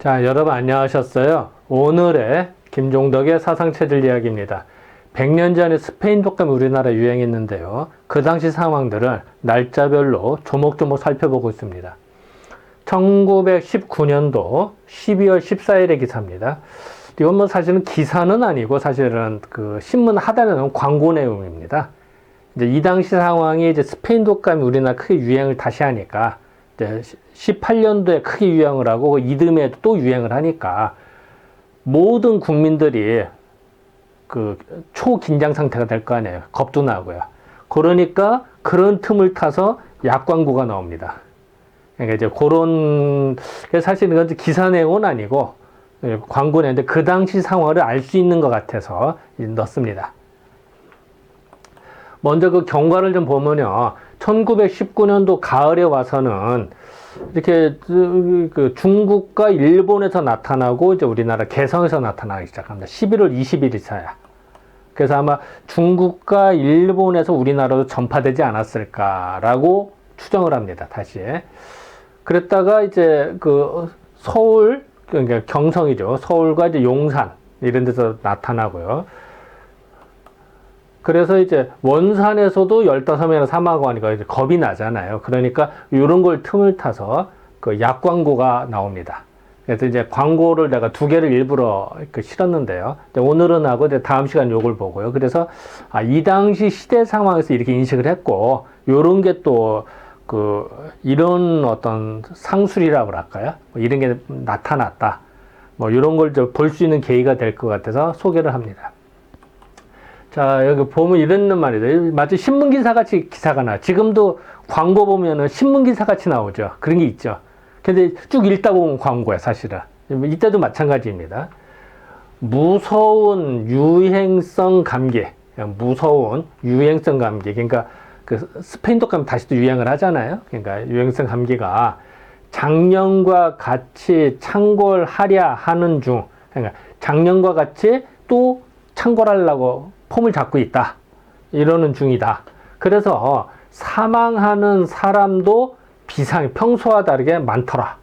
자, 여러분 안녕하셨어요? 오늘의 김종덕의 사상체질 이야기입니다. 100년 전에 스페인 독감이 우리나라에 유행했는데요. 그 당시 상황들을 날짜별로 조목조목 살펴보고 있습니다. 1919년도 12월 14일의 기사입니다. 이건 뭐 사실은 기사는 아니고 사실은 그 신문 하단에 나온 광고 내용입니다. 이제 이 당시 상황이 이제 스페인 독감이 우리나라 크게 유행을 다시 하니까 18년도에 크게 유행을 하고 이듬해도 또 유행을 하니까 모든 국민들이 그 초긴장 상태가 될 거 아니에요. 겁도 나고요. 그러니까 그런 틈을 타서 약 광고가 나옵니다. 그러니까 이제 그런, 사실은 이건 기사 내용은 아니고 광고 내용인데 그 당시 상황을 알 수 있는 것 같아서 넣습니다. 먼저 그 경과를 좀 보면요. 1919년도 가을에 와서는 이렇게 그 중국과 일본에서 나타나고 이제 우리나라 개성에서 나타나기 시작합니다. 11월 20일이서야. 그래서 아마 중국과 일본에서 우리나라로 전파되지 않았을까라고 추정을 합니다. 다시. 그랬다가 이제 그 서울, 그러니까 경성이죠. 서울과 이제 용산 이런 데서 나타나고요. 그래서 이제 원산에서도 15명이나 사망하고 하니까 이제 겁이 나잖아요. 그러니까 이런 걸 틈을 타서 그 약 광고가 나옵니다. 그래서 이제 광고를 내가 2개를 일부러 실었는데요. 오늘은 하고 이제 다음 시간 요걸 보고요. 그래서 이 당시 시대 상황에서 이렇게 인식을 했고, 요런 게 또 그 이런 어떤 상술이라고 할까요? 뭐 이런 게 나타났다. 뭐 이런 걸 볼 수 있는 계기가 될 것 같아서 소개를 합니다. 자, 여기 보면 이런 말이죠. 마치 신문기사 같이 기사가 나와요. 지금도 광고 보면은 신문기사 같이 나오죠. 그런 게 있죠. 근데 쭉 읽다 보면 광고야, 사실은. 이때도 마찬가지입니다. 무서운 유행성 감기. 무서운 유행성 감기. 그러니까 그 스페인 독감 다시 또 유행을 하잖아요. 그러니까 유행성 감기가 작년과 같이 창궐하랴 하는 중. 그러니까 작년과 같이 또 창궐하려고 폼을 잡고 있다. 이러는 중이다. 그래서 사망하는 사람도 비상이 평소와 다르게 많더라.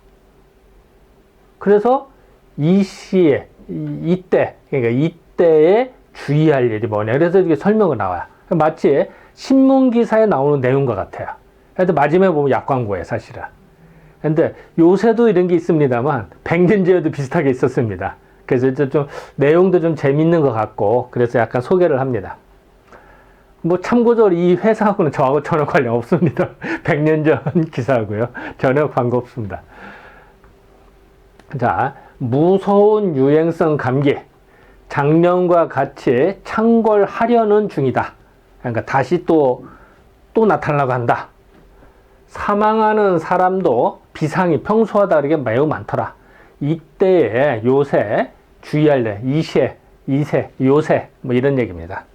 그래서 이 시에, 이때, 그러니까 이때에 주의할 일이 뭐냐. 그래서 이게 설명을 나와요. 마치 신문기사에 나오는 내용과 같아요. 그래서 마지막에 보면 약광고예요, 사실은. 근데 요새도 이런 게 있습니다만, 100년 전에도 비슷하게 있었습니다. 그래서 이제 좀 내용도 좀 재밌는 것 같고, 그래서 약간 소개를 합니다. 뭐 참고적으로 이 회사하고는 저하고 전혀 관련 없습니다. 100년 전 기사고요. 전혀 관계 없습니다. 자, 무서운 유행성 감기. 작년과 같이 창궐하려는 중이다. 그러니까 다시 또 나타나려고 한다. 사망하는 사람도 비상이 평소와 다르게 매우 많더라. 이때에 요새 주의할래. 이세, 요새 뭐 이런 얘기입니다.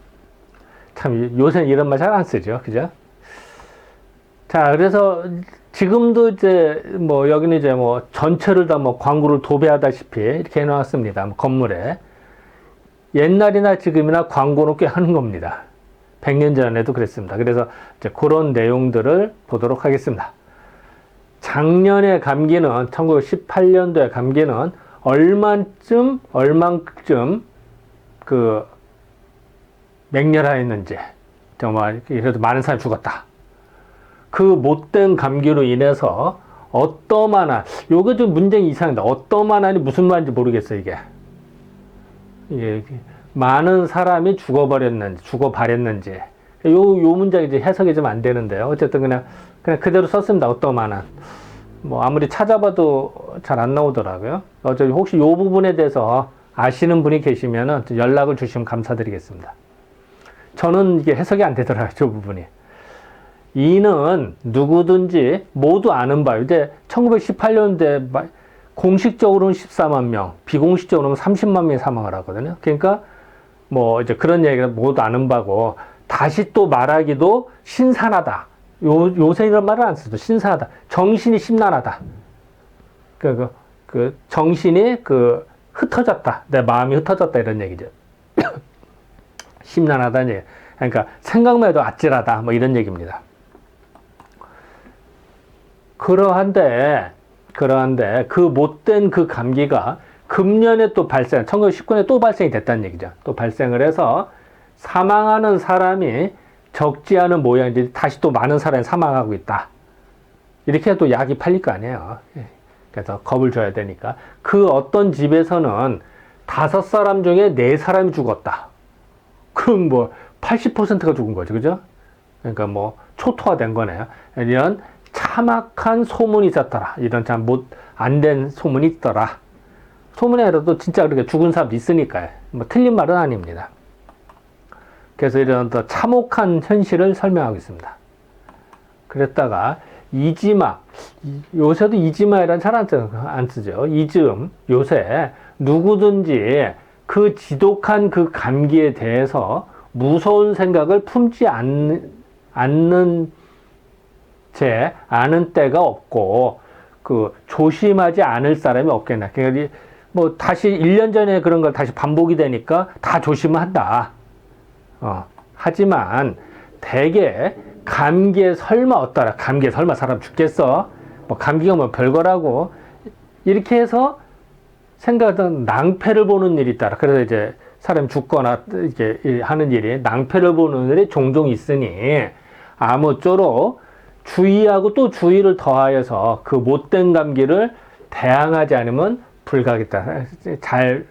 참 요새는 이런 말 잘 안 쓰죠. 그죠? 자, 그래서 지금도 이제 뭐 여기는 이제 뭐 전체를 다 뭐 광고를 도배하다시피 이렇게 해놨습니다. 뭐 건물에. 옛날이나 지금이나 광고는 꽤 하는 겁니다. 100년 전에도 그랬습니다. 그래서 이제 그런 내용들을 보도록 하겠습니다. 작년의 감기는 1918년도의 감기는 얼만큼 그 맹렬하였는지 정말 그래도 많은 사람이 죽었다. 그 못된 감기로 인해서 어떠만한 요거 좀 문장이 이상합니다. 어떠만한이 무슨 말인지 모르겠어요. 이게 많은 사람이 죽어버렸는지 요 문장이 이제 해석이 좀 안 되는데요. 어쨌든 그냥 그대로 썼습니다. 어떠만한. 뭐 아무리 찾아봐도 잘 안 나오더라고요. 어차피 혹시 요 부분에 대해서 아시는 분이 계시면은 연락을 주시면 감사드리겠습니다. 저는 이게 해석이 안 되더라고요. 저 부분이. 이는 누구든지 모두 아는 바요. 이제 1918년대 공식적으로는 14만 명, 비공식적으로는 30만 명이 사망을 하거든요. 그러니까 뭐 이제 그런 얘기를 모두 아는 바고 다시 또 말하기도 신선하다. 요새 이런 말을 안 쓰죠. 신선하다. 정신이 심란하다. 그 정신이 흩어졌다. 내 마음이 흩어졌다. 이런 얘기죠. 심란하다는 얘기. 그러니까 생각만 해도 아찔하다. 뭐 이런 얘기입니다. 그러한데 그러한데 그 못된 그 감기가 금년에 또 1919년에 또 발생이 됐다는 얘기죠. 또 발생을 해서 사망하는 사람이 적지 않은 모양인데 다시 또 많은 사람이 사망하고 있다. 이렇게 해도 약이 팔릴 거 아니에요. 그래서 겁을 줘야 되니까. 그 어떤 집에서는 5사람 중에 4사람이 죽었다. 그럼 뭐 80%가 죽은 거죠. 그죠? 그러니까 뭐 초토화된 거네요. 이런 참악한 소문이 있었더라. 이런 참 안 된 소문이 있더라. 소문이 아니라도 진짜 그렇게 죽은 사람도 있으니까요. 뭐 틀린 말은 아닙니다. 그래서 이런 더 참혹한 현실을 설명하고 있습니다. 그랬다가 이지마, 요새도 이지마이란 잘 안 쓰죠. 이즈음, 요새 누구든지 그 지독한 그 감기에 대해서 무서운 생각을 품지 않는 채 아는 때가 없고 그 조심하지 않을 사람이 없겠나. 그러니까 뭐 다시 1년 전에 그런 걸 다시 반복이 되니까 다 조심한다. 하지만 대개 감기에 설마 어떠라. 감기에 설마 사람 죽겠어? 뭐 감기가 뭐 별거라고 이렇게 해서 생각하던 낭패를 보는 일이 있더라. 그래서 이제 사람이 죽거나 이렇게 하는 일이 낭패를 보는 일이 종종 있으니 아무쪼록 주의하고 또 주의를 더하여서 그 못된 감기를 대항하지 않으면 불가하겠다. 잘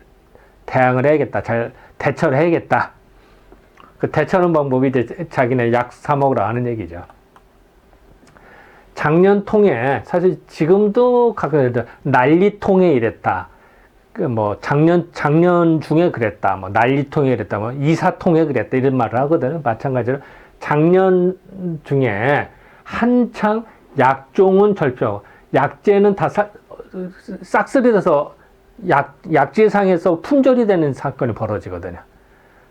대항을 해야겠다. 잘 대처를 해야겠다. 그 대처하는 방법이 이제 자기네 약 사 먹으라 하는 얘기죠. 작년통에 사실 지금도 가끔 난리통에 이랬다. 그 뭐 작년 중에 그랬다. 뭐 난리통에 그랬다. 뭐 이사통에 그랬다. 이런 말을 하거든요. 마찬가지로 작년 중에 한창 약종은 절표, 약재는 다 싹쓸이돼서 약재상에서 품절이 되는 사건이 벌어지거든요.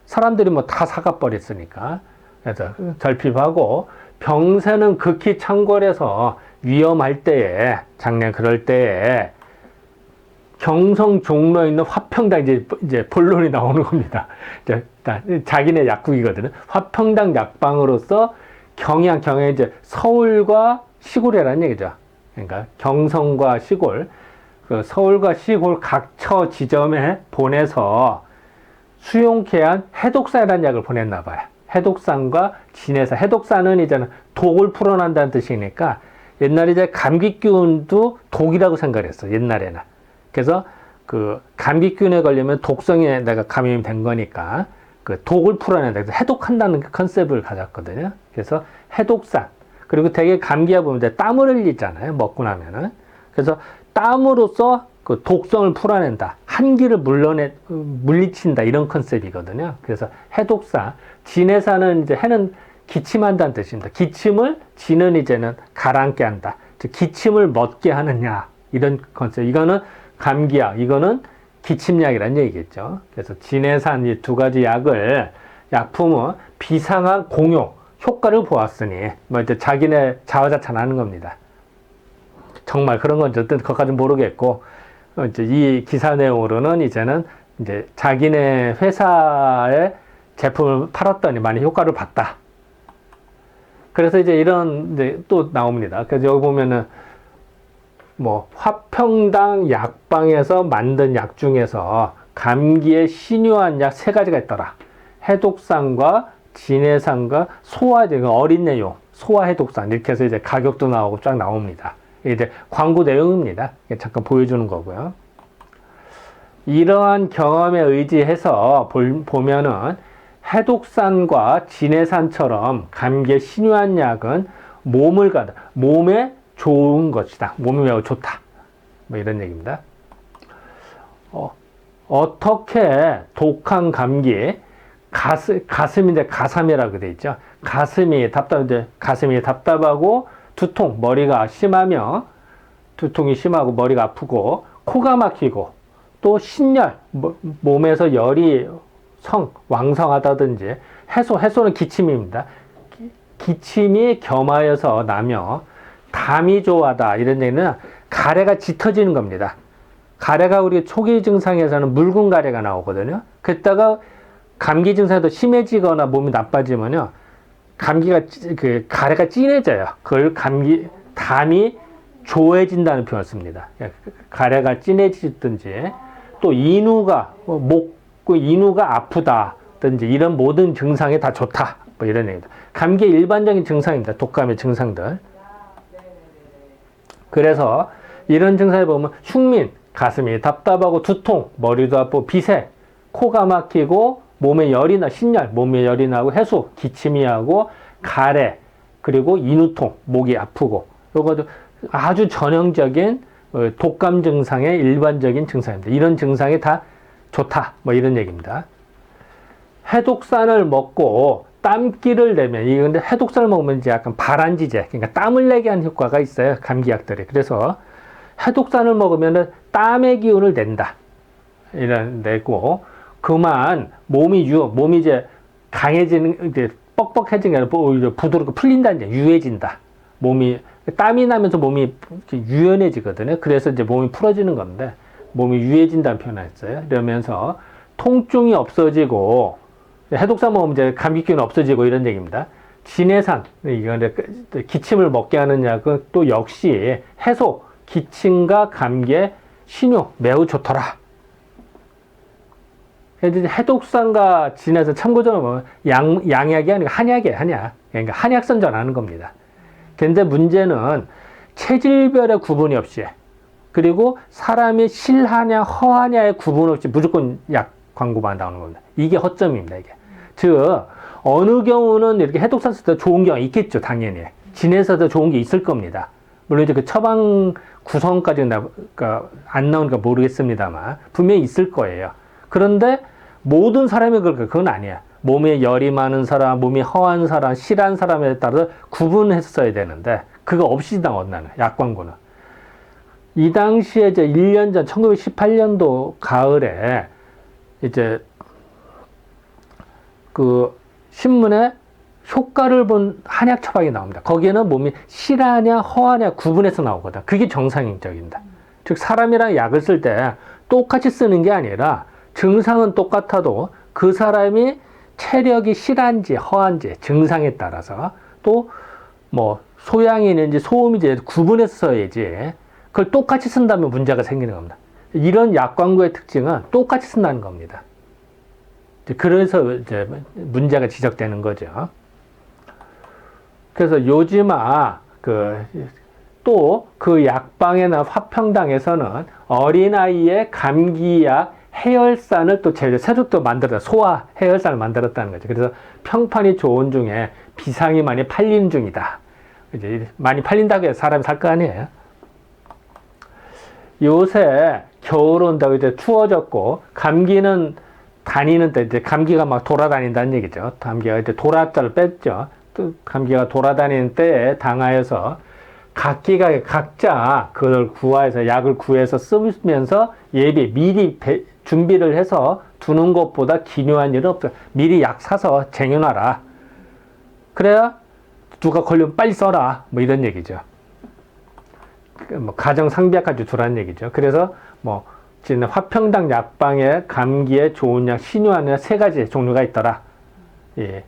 사람들이 뭐 다 사가 버렸으니까. 그래서 절핍하고 병세는 극히 창궐해서 위험할 때에 작년 그럴 때에 경성 종로에 있는 화평당 이제 본론이 나오는 겁니다. 자기네 약국이거든요. 화평당 약방으로서 경향 이제 서울과 시골이라는 얘기죠. 그러니까 경성과 시골, 그 서울과 시골 각처 지점에 보내서 수용케 한 해독산이라는 약을 보냈나 봐요. 해독산과 진해산. 해독산은 이제는 독을 풀어낸다는 뜻이니까 옛날에 이제 감기균도 독이라고 생각했어. 옛날에는. 그래서 그 감기균에 걸리면 독성에 내가 감염이 된 거니까 그 독을 풀어낸다. 그래서 해독한다는 컨셉을 가졌거든요. 그래서 해독산. 그리고 되게 감기야 보면 이제 땀을 흘리잖아요. 먹고 나면은. 그래서 땀으로써 그 독성을 풀어낸다. 한기를 물리친다. 이런 컨셉이거든요. 그래서 해독산. 진해산은 이제 해는 기침한다는 뜻입니다. 기침을 진은 이제는 가라앉게 한다. 즉 기침을 멎게 하느냐. 이런 컨셉. 이거는 감기약, 이거는 기침약이라는 얘기겠죠. 그래서 진해산 이 두 가지 약품은 비상한 공용, 효과를 보았으니, 뭐 이제 자기네 자화자찬하는 겁니다. 정말 그런 건 어쨌든 그것까지는 모르겠고, 이제 이 기사 내용으로는 이제는 이제 자기네 회사의 제품을 팔았더니 많이 효과를 봤다. 그래서 이제 이런, 이제 또 나옵니다. 그래서 여기 보면은, 뭐 화평당 약방에서 만든 약 중에서 감기에 신유한 약 3가지가 있더라. 해독산과 진해산과 어린내용 소화해독산 이렇게 해서 이제 가격도 나오고 쫙 나옵니다. 이제 광고 내용입니다. 잠깐 보여주는 거고요. 이러한 경험에 의지해서 보면은 해독산과 진해산처럼 감기에 신유한 약은 몸에 좋은 것이다. 몸이 매우 좋다. 뭐 이런 얘기입니다. 어떻게 독한 감기, 가슴인데 가삼이라고 되어 있죠. 가슴이 답답하고 두통, 머리가 심하며 두통이 심하고 머리가 아프고 코가 막히고 또 신열, 몸에서 열이 왕성하다든지 해소는 기침입니다. 기침이 겸하여서 나며 담이 좋아하다 이런 얘기는 가래가 짙어지는 겁니다. 가래가 우리 초기 증상에서는 묽은 가래가 나오거든요. 그랬다가 감기 증상이 더 심해지거나 몸이 나빠지면요, 가래가 진해져요. 그걸 담이 조해진다는 표현을 씁니다. 가래가 진해지든지, 또 인후가 인후가 아프다든지 이런 모든 증상이 다 좋다. 뭐 이런 얘기입니다. 감기의 일반적인 증상입니다. 독감의 증상들. 그래서 이런 증상을 보면 흉민, 가슴이 답답하고 두통, 머리도 아프고 비세, 코가 막히고 몸에 열이 나, 신열, 몸에 열이 나고 해수, 기침이 하고 가래, 그리고 인후통, 목이 아프고 이것도 아주 전형적인 독감 증상의 일반적인 증상입니다. 이런 증상이 다 좋다. 뭐 이런 얘기입니다. 해독산을 먹고 땀기를 내면, 이게 근데 해독산을 먹으면 이제 약간 발안지제, 그러니까 땀을 내게 하는 효과가 있어요. 감기약들이. 그래서 해독산을 먹으면 땀의 기운을 낸다. 내고, 그만 몸이 이제 강해지는, 이제 뻑뻑해지는 게 아니라 오히려 부드럽게 풀린다, 이제 유해진다. 몸이, 땀이 나면서 몸이 유연해지거든요. 그래서 이제 몸이 풀어지는 건데, 몸이 유해진다는 표현을 했어요. 이러면서 통증이 없어지고, 해독산 먹으면 이제 감기 기운이 없어지고 이런 얘기입니다. 진해산, 이건 기침을 먹게 하는 약은 또 역시 해소, 기침과 감기에 신효, 매우 좋더라. 해독산과 진해산, 참고적으로 보면 양약이 아니고 한약이에요, 한약. 그러니까 한약 선전하는 겁니다. 근데 문제는 체질별의 구분이 없이, 그리고 사람이 실하냐 허하냐의 구분 없이 무조건 약 광고만 나오는 겁니다. 이게 허점입니다, 이게. 즉, 어느 경우는 이렇게 해독산 쓸 때 좋은 경우가 있겠죠, 당연히. 진해서도 좋은 게 있을 겁니다. 물론 이제 그 처방 구성까지는 안 나오니까 모르겠습니다만, 분명히 있을 거예요. 그런데 모든 사람이 그건 아니에요. 몸에 열이 많은 사람, 몸이 허한 사람, 실한 사람에 따라서 구분했어야 되는데, 그거 없이 나온 나는, 약 광고는. 이 당시에 이제 1년 전, 1918년도 가을에, 이제, 그, 신문에 효과를 본 한약 처방이 나옵니다. 거기에는 몸이 실하냐, 허하냐 구분해서 나오거든. 그게 정상적입니다. 즉, 사람이랑 약을 쓸 때 똑같이 쓰는 게 아니라, 증상은 똑같아도 그 사람이 체력이 실한지 허한지 증상에 따라서 또 뭐 소양이 있는지 소음인지 구분해서 써야지, 그걸 똑같이 쓴다면 문제가 생기는 겁니다. 이런 약 광고의 특징은 똑같이 쓴다는 겁니다. 그래서 이제 문제가 지적되는 거죠. 그래서 요즘아 또 그 약방이나 화평당에서는 어린아이의 감기약 해열산을 또 새로 또 소화 해열산을 만들었다는 거죠. 그래서 평판이 좋은 중에 비상이 많이 팔리는 중이다. 이제 많이 팔린다고 해서 사람이 살 거 아니에요. 요새 겨울 온다고 이제 추워졌고, 감기는 다니는 때 이제 감기가 막 돌아다닌다는 얘기죠. 감기가 이제 도라자를 뺐죠. 또 감기가 돌아다니는 때에 당하여서 각자 그걸 구해서 약을 구해서 쓰면서 미리 준비를 해서 두는 것보다 기묘한 일은 없어요. 미리 약 사서 쟁여놔라. 그래야 누가 걸리면 빨리 써라. 뭐 이런 얘기죠. 뭐 가정 상비약까지 두라는 얘기죠. 그래서 뭐 지금 화평당 약방에 감기에 좋은 약, 신유한 약 3가지 종류가 있더라. 예.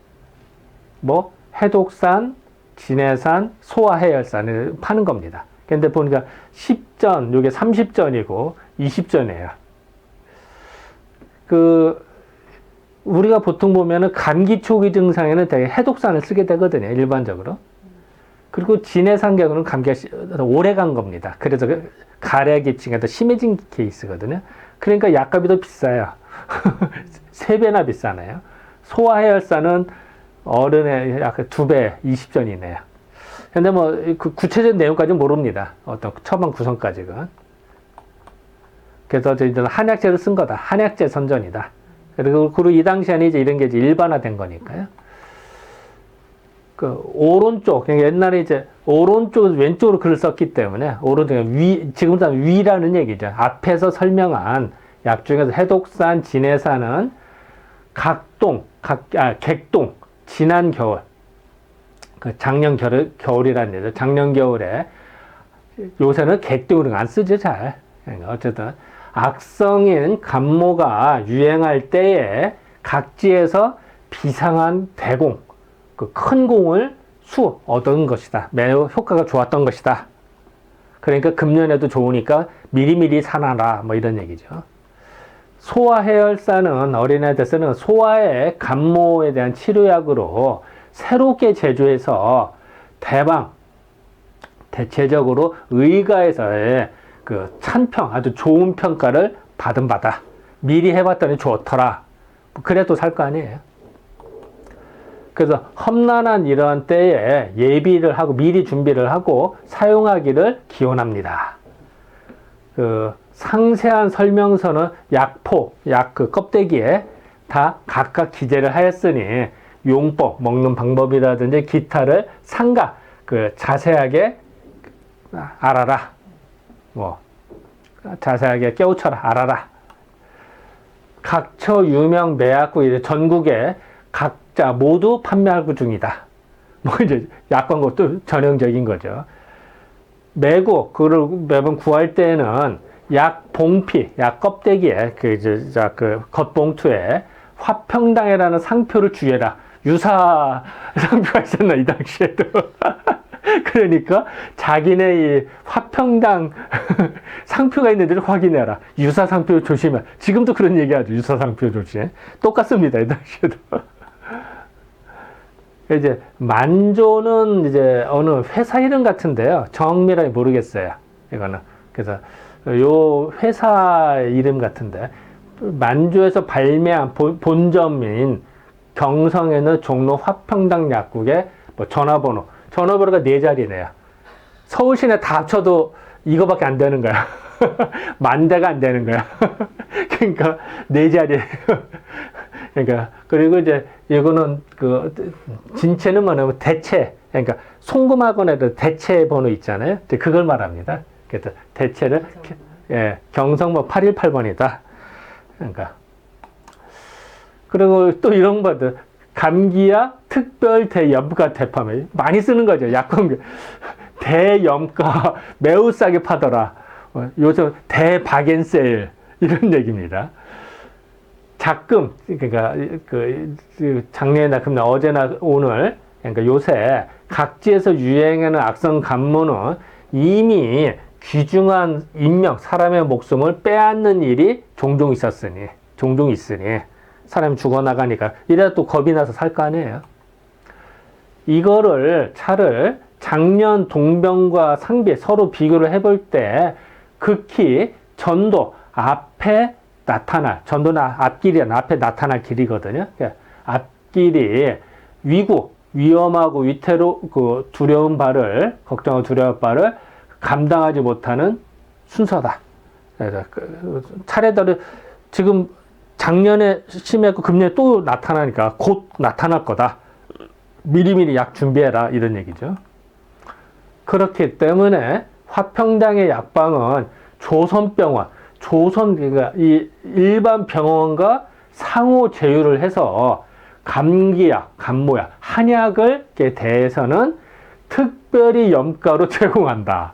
뭐 해독산, 진해산, 소화해열산을 파는 겁니다. 근데 보니까 10전, 이게 30전이고 20전이에요. 우리가 보통 보면은 감기 초기 증상에는 되게 해독산을 쓰게 되거든요, 일반적으로. 그리고 진해산 경우는 감기가 오래 간 겁니다. 그래서 가래 기침이 더 심해진 케이스거든요. 그러니까 약값이 더 비싸요. 3배나 비싸네요. 소화해열산은 어른의 약 2배, 20전이네요. 근데 뭐, 그 구체적인 내용까지는 모릅니다. 어떤 처방 구성까지는. 그래서 저희들은 한약재를 쓴 거다. 한약재 선전이다. 그리고 이 당시에는 이제 이런 게 이제 일반화된 거니까요. 오른쪽, 그러니까 옛날에 이제 오른쪽, 왼쪽으로 글을 썼기 때문에, 지금부터 위라는 얘기죠. 앞에서 설명한 약 중에서 해독산, 진해산은 객동, 지난 겨울, 작년 겨울이라는 얘기죠. 작년 겨울에, 요새는 객동을 안 쓰죠, 잘. 그러니까 어쨌든, 악성인 감모가 유행할 때에 각지에서 비상한 대공, 큰 공을 얻은 것이다. 매우 효과가 좋았던 것이다. 그러니까 금년에도 좋으니까 미리미리 사놔라. 뭐 이런 얘기죠. 소아해열사는 어린애들 쓰는 소아의 감모에 대한 치료약으로 새롭게 제조해서 대체적으로 의가에서의 그 찬평, 아주 좋은 평가를 받은 바다. 미리 해봤더니 좋더라. 그래도 살 거 아니에요. 그래서 험난한 이런 때에 예비를 하고 미리 준비를 하고 사용하기를 기원합니다. 그 상세한 설명서는 약 그 껍데기에 다 각각 기재를 하였으니 용법, 먹는 방법이라든지 기타를 상가 그 자세하게 알아라. 뭐 자세하게 깨우쳐라, 알아라. 각처 유명 매약국 전국에 각자 모두 판매하고 중이다. 뭐 이제 약 광고도 전형적인 거죠. 매고 그걸 매번 구할 때는 약 봉피, 약 껍데기에 그 겉봉투에 화평당이라는 상표를 주의해라. 유사 상표가 있었나 이 당시에도. 그러니까 자기네 이 화평당 상표가 있는지를 확인해라. 유사 상표 조심해. 지금도 그런 얘기하죠. 유사 상표 조심. 똑같습니다. 이 당시에도. 이제 만조는 이제 어느 회사 이름 같은데요. 정밀하게 모르겠어요. 이거는. 그래서 요 회사 이름 같은데 만조에서 발매한 본점인 경성에는 종로 화평당 약국에 뭐 전화번호가 4자리네요. 서울시내 다 합쳐도 이거밖에 안 되는 거야. 만 대가 안 되는 거야. 그러니까 4자리예요. 그러니까 그리고 이제 이거는 그 진체는 뭐냐면 대체, 그러니까 송금하거나 대체 번호 있잖아요. 그걸 말합니다. 그래서 대체를 경성번 818번이다. 그러니까 그리고 또 이런 것들 감기약 특별 대염가 대파면 많이 쓰는 거죠. 약광 대염가 매우 싸게 파더라. 요즘 대박앤세일 이런 얘기입니다. 작금 그러니까 그 작년이나 금년 어제나 오늘 그러니까 요새 각지에서 유행하는 악성 감모는 이미 귀중한 인명 사람의 목숨을 빼앗는 일이 종종 있으니 사람이 죽어나가니까 이래도 또 겁이 나서 살 거 아니에요. 차를 작년 동병과 상비 서로 비교를 해볼 때 극히 전도 앞에 전도는 앞길이야. 앞에 나타날 길이거든요. 앞길이 위험하고 위태로 두려운 바를 걱정하고 두려운 바를 감당하지 못하는 순서다. 그래서 차례대로 지금 작년에 심했고 금년에 또 나타나니까 곧 나타날 거다. 미리미리 약 준비해라 이런 얘기죠. 그렇기 때문에 화평당의 약방은 조선병원, 그러니까 이 일반 병원과 상호 제휴를 해서 감기약, 감모약, 한약을 대해서는 특별히 염가로 제공한다.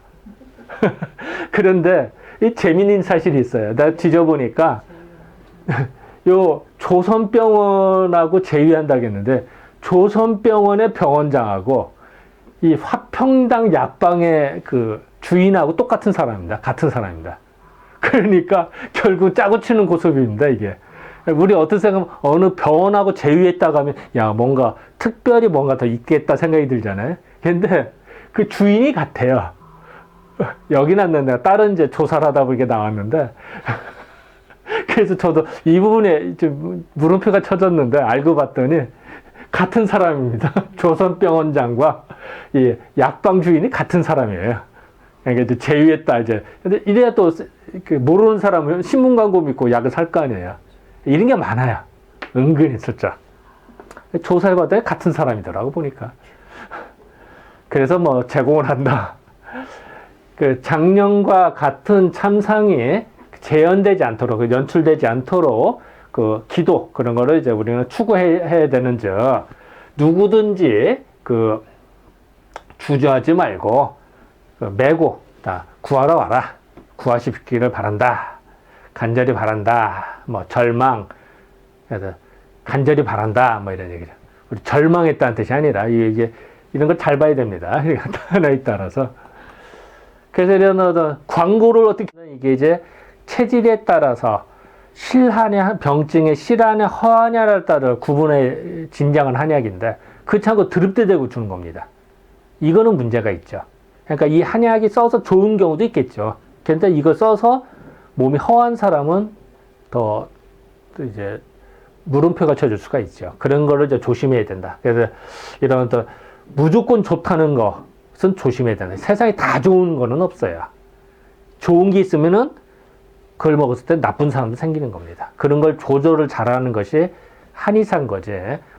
그런데 이 재미있는 사실이 있어요. 내가 뒤져보니까 요 조선병원하고 제휴한다겠는데 조선병원의 병원장하고 이 화평당 약방의 그 주인하고 똑같은 사람입니다. 같은 사람입니다. 그러니까 결국 짜고 치는 고소비입니다, 이게. 우리 어떤 생각하면 어느 병원하고 제휴했다고 하면 야, 뭔가 특별히 뭔가 더 있겠다 생각이 들잖아요. 근데 그 주인이 같아요. 여기 났는데 다른 이제 조사를 하다 보니까 나왔는데 그래서 저도 이 부분에 좀 물음표가 쳐졌는데 알고 봤더니 같은 사람입니다. 조선병원장과 이 약방 주인이 같은 사람이에요. 그러니까 이제 제휴했다 이제. 근데 이래야 또 모르는 사람은 신문 광고 믿고 약을 살 거 아니에요. 이런 게 많아요. 은근히 슬쩍. 조사해봤더니 같은 사람이더라고 보니까. 그래서 뭐 제공을 한다. 그 작년과 같은 참상이 재현되지 않도록, 연출되지 않도록 그 기도 그런 거를 이제 우리는 추구해야 되는즉 누구든지 그 주저하지 말고 메고 다 구하러 와라. 구하시기를 바란다. 간절히 바란다. 뭐 절망, 그래서 간절히 바란다. 뭐 이런 얘기죠. 우리 절망했다는 뜻이 아니라 이게 이런 걸 잘 봐야 됩니다. 하나에 따라서. 그래서 이런 어떤 광고를 어떻게 하면 이게 이제 체질에 따라서 실하냐, 병증의 실하냐, 허하냐를 따라 구분해 진장한 한약인데, 그렇지 않고 드립대 대고 주는 겁니다. 이거는 문제가 있죠. 그러니까 이 한약이 써서 좋은 경우도 있겠죠. 근데 이거 써서 몸이 허한 사람은 더 이제 물음표가 쳐줄 수가 있죠. 그런 거를 이제 조심해야 된다. 그래서 이런 또 무조건 좋다는 것은 조심해야 된다. 세상에 다 좋은 거는 없어요. 좋은 게 있으면은 그걸 먹었을 때 나쁜 사람도 생기는 겁니다. 그런 걸 조절을 잘하는 것이 한의사인 거지.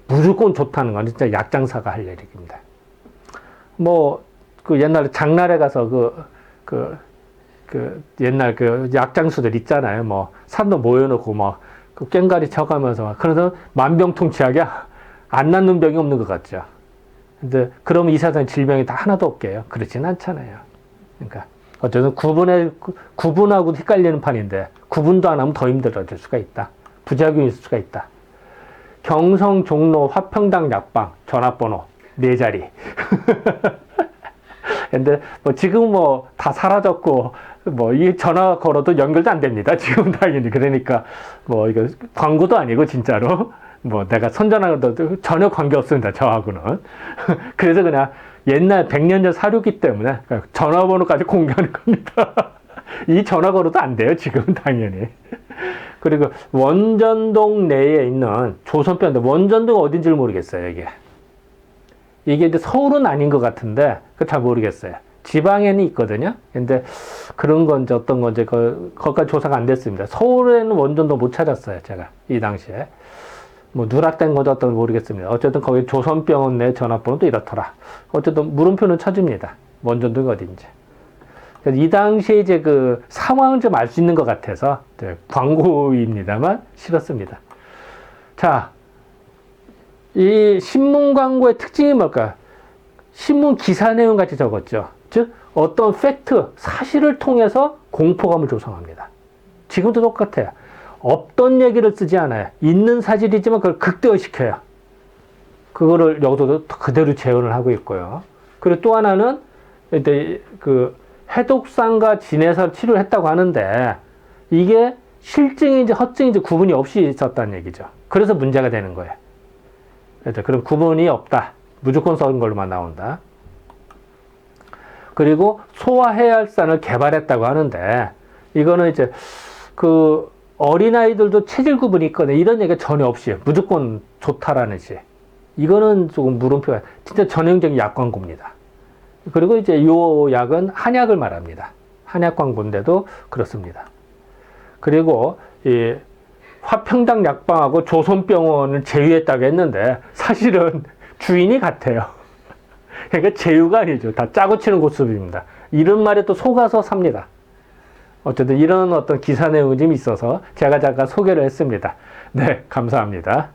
무조건 좋다는 건 진짜 약장사가 할 일입니다. 뭐, 그 옛날에 장날에 가서 옛날 그 약장수들 있잖아요. 뭐, 산도 모여놓고 막, 그 꽹가리 쳐가면서 막, 그래서 만병통치약이 안 낫는 병이 없는 것 같죠. 근데, 그러면 이 세상에 질병이 다 하나도 없게요. 그렇진 않잖아요. 그러니까, 어쨌든 구분하고 헷갈리는 판인데, 구분도 안 하면 더 힘들어질 수가 있다. 부작용이 있을 수가 있다. 경성, 종로, 화평당 약방, 전화번호, 4자리. 근데 뭐 지금 뭐 다 사라졌고, 뭐 이 전화 걸어도 연결도 안 됩니다. 지금 당연히. 그러니까 뭐 이거 광고도 아니고 진짜로. 뭐 내가 선전하고도 전혀 관계 없습니다. 저하고는. 그래서 그냥 옛날 100년 전 사료기 때문에 전화번호까지 공개하는 겁니다. 이 전화 걸어도 안 돼요. 지금 당연히. 그리고 원전동 내에 있는 조선병원인데, 원전동 어딘지를 모르겠어요. 이게 이제 서울은 아닌 것 같은데 그 잘 모르겠어요. 지방에는 있거든요. 근데 그런 건지 어떤 건지 거기까지 조사가 안 됐습니다. 서울에는 원전도 못 찾았어요. 제가 이 당시에 뭐 누락된 건지 어떤 모르겠습니다. 어쨌든 거기 조선병원 내 전화번호도 이렇더라. 어쨌든 물음표는 쳐집니다. 원전도가 어딘지. 그래서 이 당시에 이제 그 상황을 좀 알 수 있는 것 같아서 광고입니다만 싫었습니다. 자, 이 신문 광고의 특징이 뭘까? 신문 기사 내용 같이 적었죠. 즉 어떤 팩트, 사실을 통해서 공포감을 조성합니다. 지금도 똑같아요. 없던 얘기를 쓰지 않아요. 있는 사실이지만 그걸 극대화시켜요. 그거를 여기서도 그대로 재현을 하고 있고요. 그리고 또 하나는 이제 그 해독상과 진해서 치료를 했다고 하는데, 이게 실증인지 허증인지 구분이 없이 있었다는 얘기죠. 그래서 문제가 되는 거예요. 그래서 그럼 구분이 없다. 무조건 써는 걸로만 나온다. 그리고 소화해열산을 개발했다고 하는데, 이거는 이제 그 어린아이들도 체질 구분이 있거든요. 이런 얘기가 전혀 없이 무조건 좋다라는 시. 이거는 조금 물음표가, 진짜 전형적인 약 광고입니다. 그리고 이제 요 약은 한약을 말합니다. 한약 광고인데도 그렇습니다. 그리고 이 화평당 약방하고 조선병원을 제휴했다고 했는데 사실은 주인이 같아요. 그러니까 제휴가 아니죠. 다 짜고 치는 고수입니다. 이런 말에 또 속아서 삽니다. 어쨌든 이런 어떤 기사 내용이 좀 있어서 제가 잠깐 소개를 했습니다. 네, 감사합니다.